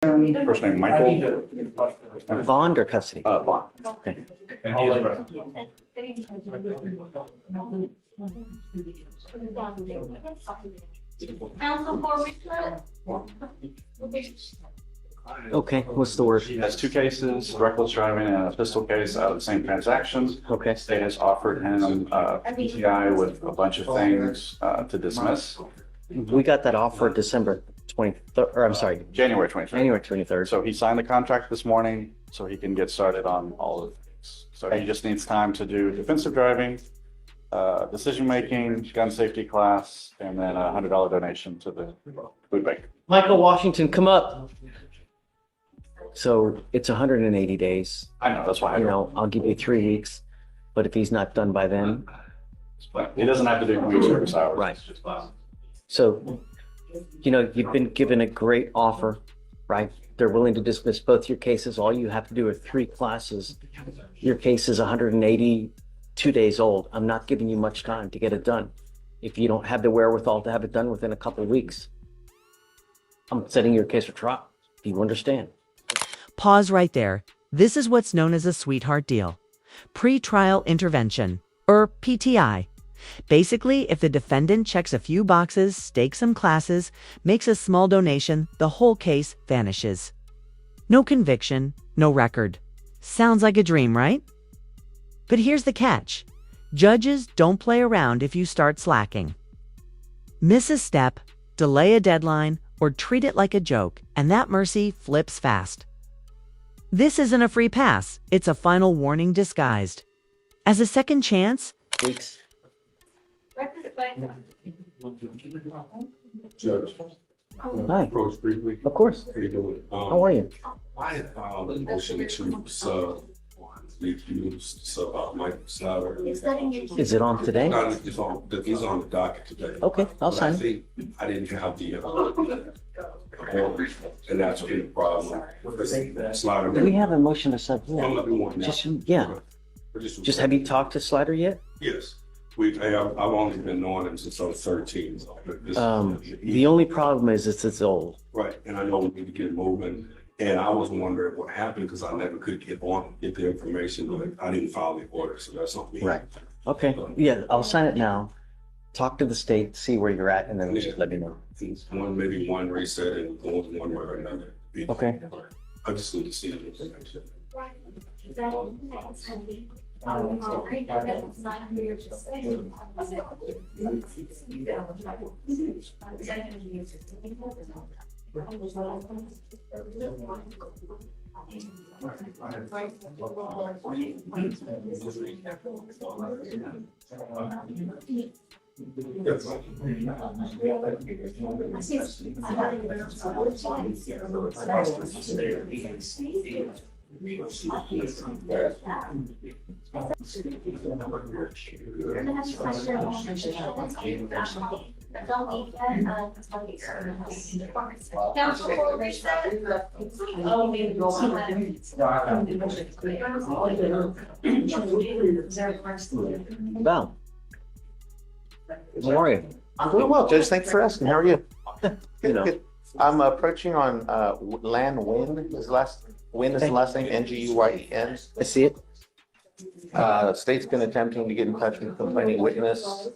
First name Michael. Bond or custody? Vaughn. Okay. Council for recess. Okay, what's the word? He has two cases, reckless driving and a pistol case out of the same transaction. Okay. State has offered him PTI with a bunch of things to dismiss. We got that offer December 23rd, or I'm sorry, January 23rd. January 23rd. So he signed the contract this morning so he can get started on all of things. So he just needs time to do defensive driving, decision-making, gun safety class, and then a $100 donation to the food bank. Michael Washington, come up. So it's 180 days. I know, that's why I You don't. know, I'll give you 3 weeks, but if he's not done by then, He doesn't have to do community service hours. Right. so, you know, you've been given a great offer, right? They're willing to dismiss both your cases. All you have to do are 3 classes. Your case is 182 days old. I'm not giving you much time to get it done. If you don't have the wherewithal to have it done within a couple of weeks, I'm setting your case for trial. Do you understand? Pause right there. This is what's known as a sweetheart deal. Pre-trial intervention, or PTI. Basically, if the defendant checks a few boxes, stakes some classes, makes a small donation, the whole case vanishes. No conviction, no record. Sounds like a dream, right? But here's the catch. Judges don't play around if you start slacking. Miss a step, delay a deadline, or treat it like a joke, and that mercy flips fast. This isn't a free pass, it's a final warning disguised. As a second chance, Weeks. Judge, Hi, approach briefly. of course. How you doing? How are you? I had filed a motion to sub, sub out Mike Snyder. Is it on today? He's on the docket today. Okay, I'll sign But I it. think I didn't have the, and that's been a problem. Slider. Do we have a motion to sub? I'm not doing one now. Yeah. Just have you talked to Slider yet? Yes, I've only been knowing him since I was 13. So this- The only problem is it's old. Right, and I know we need to get moving, and I was wondering what happened, because I never could get the information, but I didn't file the order, so that's on me. Right. Okay, yeah, I'll sign it now. Talk to the state, see where you're at, and then just let me know. Maybe one reset and going one way or another. Okay. I just need to see the information. Council for recess. Val. How are you? I'm doing well, Judge. Thanks for asking. How are you? You know. Good. I'm approaching on Lan Nguyen. Is the last name? Nguyen. I see it. State's been attempting to get in touch with the complaining witness.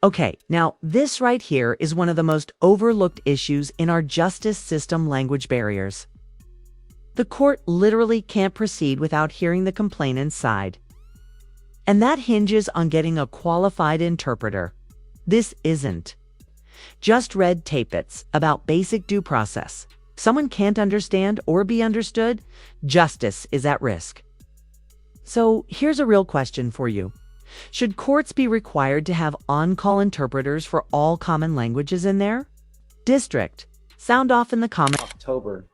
okay, now this right here is one of the most overlooked issues in our justice system: language barriers. The court literally can't proceed without hearing the complainant's side. And that hinges on getting a qualified interpreter. This isn't. Just red tape-its about basic due process. Someone can't understand or be understood, justice is at risk. So here's a real question for you. Should courts be required to have on-call interpreters for all common languages in there? District, sound off in the comments. October.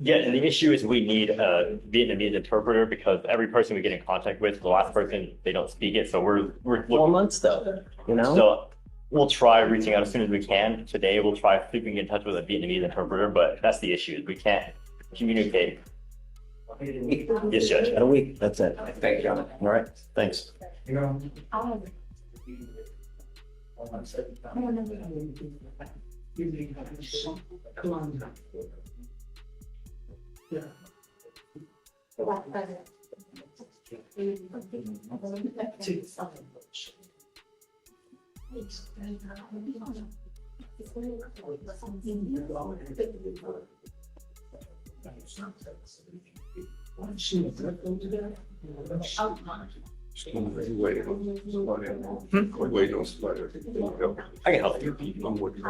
Yeah, and the issue is we need a Vietnamese interpreter because every person we get in contact with, the last person, they don't speak it. So we're 4 looking. months though, you know? So we'll try reaching out as soon as we can. Today we'll try see if we can get in touch with a Vietnamese interpreter, but that's the issue. We can't communicate. Yes, Judge. At a week, that's it. Thank you. All right, thanks. Waiting on somebody. I can help you. I'm with you.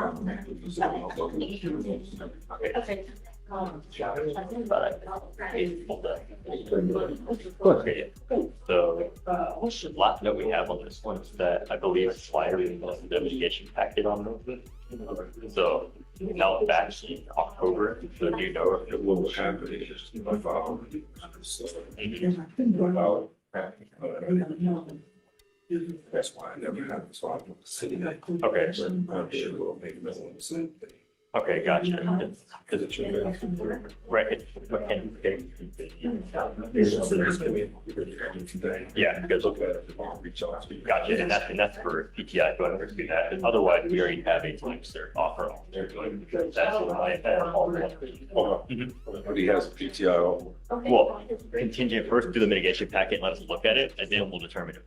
Okay. Okay, so last note we have on this one is that I believe Fleischer was the mitigation packet on this. So now it's back in October, so do you know if it What will will happen is if I file. That's why I never have to file with the city. Okay, I'm sure we'll make them on the same thing. okay, gotcha. Cause it's your. Right. Yeah, because Reach out to you. gotcha, and that's for PTI, go ahead and do that. Otherwise, we already have a time cert offer. That's what I had. But he has a PTI offer. Well, contingent first, do the mitigation packet, and let us look at it, and then we'll determine if.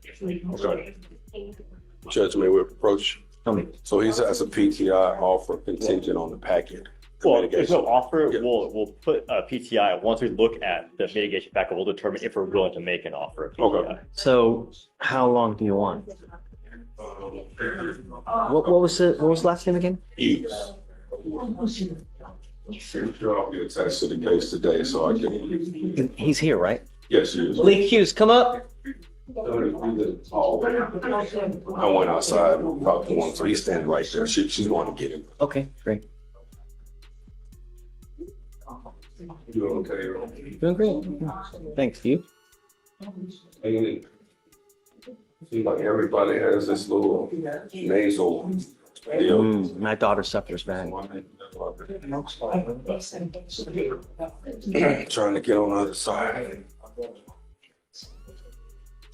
Judge, may we approach? Tell me. So he has a PTI offer contingent on the packet. Well, if there's no offer, Yeah. we'll put a PTI. Once we look at the mitigation packet, we'll determine if we're willing to make an offer of PTI. Okay. So how long do you want? What was the last name again? Ease. Sure, I'll be attached to the case today, so I can. He's here, right? Yes, he is. Lee Hughes, come up. I went outside and talked to him, so he's standing right there. She's going to get him. Okay, great. You okay? Doing great. Thanks, you. And seems like everybody has this little nasal deal. My daughter suffers bad. Trying to get on the other side.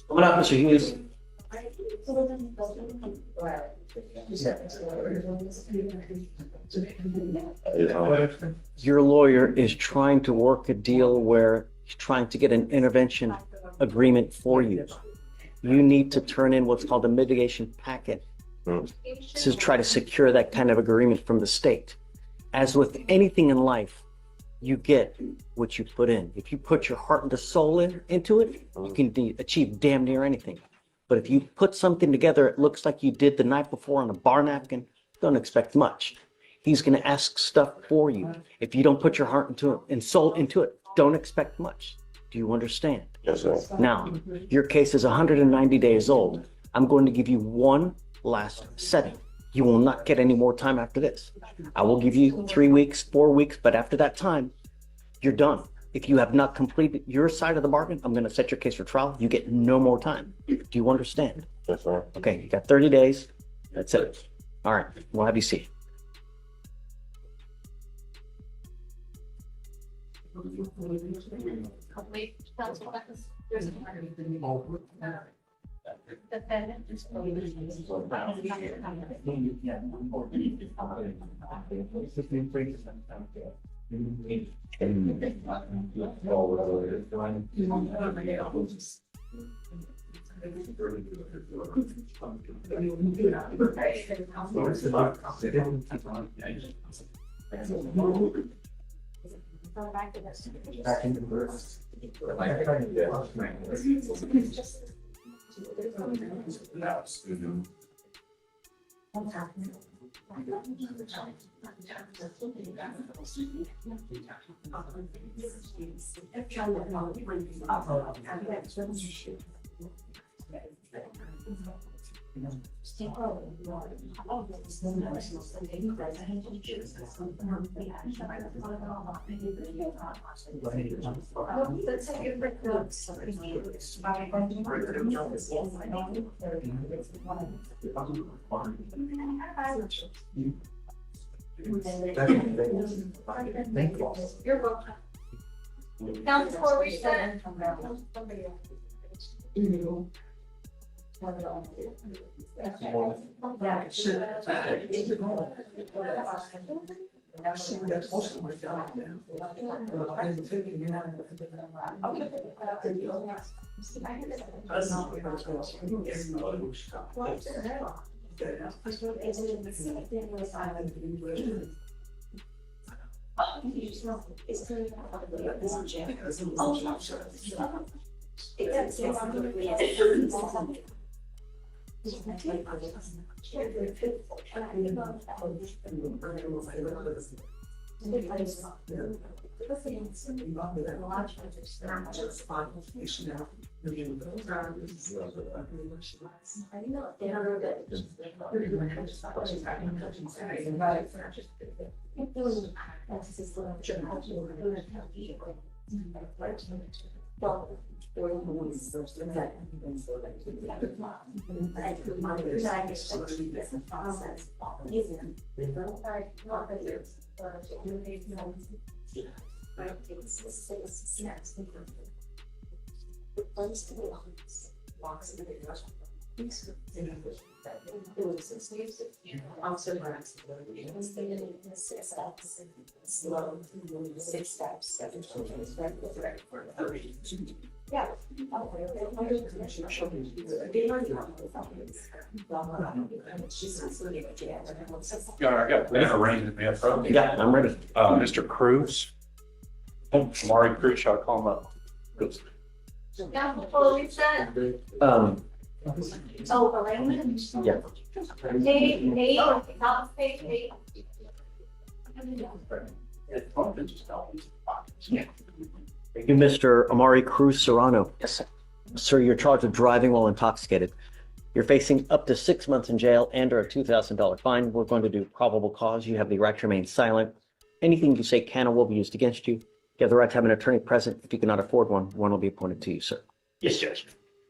Come on up, Mr. Hughes. Your lawyer is trying to work a deal where he's trying to get an intervention agreement for you. You need to turn in what's called a mitigation packet to try to secure that kind of agreement from the state. As with anything in life, you get what you put in. If you put your heart and soul into it, you can achieve damn near anything. But if you put something together, it looks like you did the night before on a bar napkin, don't expect much. He's going to ask stuff for you. If you don't put your heart into it and soul into it, don't expect much. Do you understand? Yes, sir. Now, your case is 190 days old. I'm going to give you one last setting. You will not get any more time after this. I will give you 3 weeks, 4 weeks, but after that time, you're done. If you have not completed your side of the bargain, I'm going to set your case for trial. You get no more time. Do you understand? Yes, sir. Okay, you got 30 days. That's it. All right, we'll have you see. Defendant. You're welcome. Council for reset. I got that arranged, man. Yeah, I'm ready. Mr. Cruz. Amari Cruz, shall I call him up? Now, before we set, Um, oh, Elaine? yeah. Nate, not fake Nate. You, Mr. Amari Cruz Serrano. Yes, sir. Sir, you're charged with driving while intoxicated. You're facing up to 6 months in jail and or a $2,000 fine. We're going to do probable cause. You have the right to remain silent. Anything you say can or will be used against you. You have the right to have an attorney present. If you cannot afford one, one will be appointed to you, sir. Yes, Judge.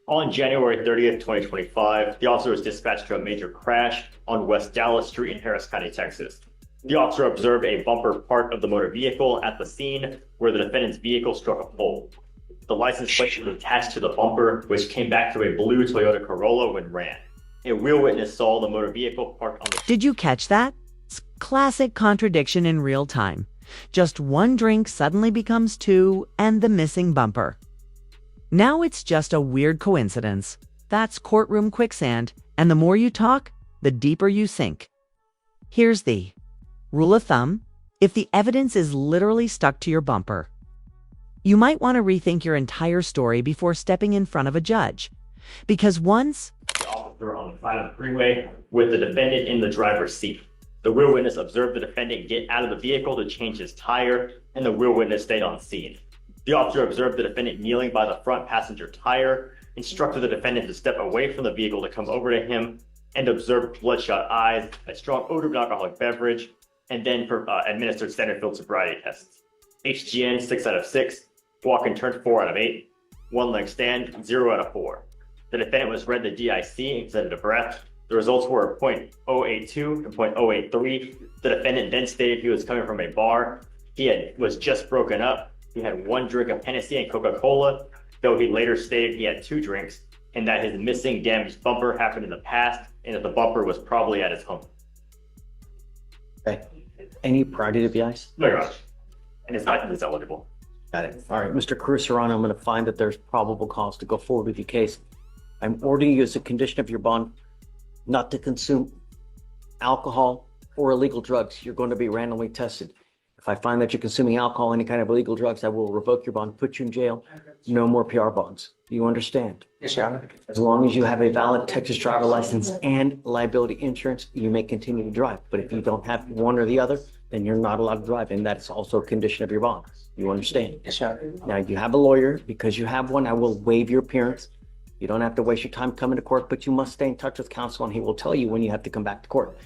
On January 30th, 2025, the officer was dispatched to a major crash on West Dallas Street in Harris County, Texas. The officer observed a bumper part of the motor vehicle at the scene where the defendant's vehicle struck a pole. The license plate was attached to the bumper, which came back to a blue Toyota Corolla when ran. A real witness saw the motor vehicle parked on the... Did you catch that? It's classic contradiction in real time. Just one drink suddenly becomes two, and the missing bumper. Now it's just a weird coincidence. That's courtroom quicksand, and the more you talk, the deeper you sink. Here's the rule of thumb. If the evidence is literally stuck to your bumper, you might want to rethink your entire story before stepping in front of a judge. Because once The officer on the side of the freeway with the defendant in the driver's seat. The real witness observed the defendant get out of the vehicle to change his tire, and the real witness stayed on scene. The officer observed the defendant kneeling by the front passenger tire, instructed the defendant to step away from the vehicle to come over to him, and observed bloodshot eyes, a strong odor of an alcoholic beverage, and then administered standard field sobriety tests. HGN 6 out of 6, walk and turn 4 out of 8, one leg stand 0 out of 4. The defendant was read the DIC and considered a breath. The results were 0.082 and 0.083. The defendant then stated he was coming from a bar. Was just broken up. He had one drink of Hennessy and Coca-Cola, though he later stated he had 2 drinks, and that his missing damaged bumper happened in the past, and that the bumper was probably at his home. Okay. Any prior DWIs? No, Your Honor. And his license is eligible. Got it. All right, Mr. Cruz Serrano, I'm going to find that there's probable cause to go forward with your case. I'm ordering you as a condition of your bond not to consume alcohol or illegal drugs. You're going to be randomly tested. If I find that you're consuming alcohol, any kind of illegal drugs, I will revoke your bond, put you in jail. No more PR bonds. Do you understand? Yes, Your Honor. As long as you have a valid Texas driver license and liability insurance, you may continue to drive. But if you don't have one or the other, then you're not allowed to drive. And that's also a condition of your bond. You understand? Yes, Your Honor. Now, you have a lawyer. Because you have one, I will waive your appearance. You don't have to waste your time coming to court, but you must stay in touch with counsel, and he will tell you when you have to come back to court.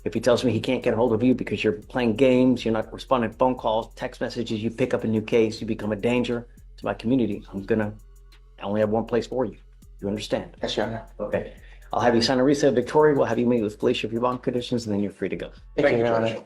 If he tells me he can't get a hold of you because you're playing games, you're not responding to phone calls, text messages, you pick up a new case, you become a danger to my community, I only have one place for you. You understand? Yes, Your Honor. Okay. I'll have you sign a receipt of Victoria. We'll have you meet with Fleischer of your bond conditions, and then you're free to go. Thank you, Your Honor.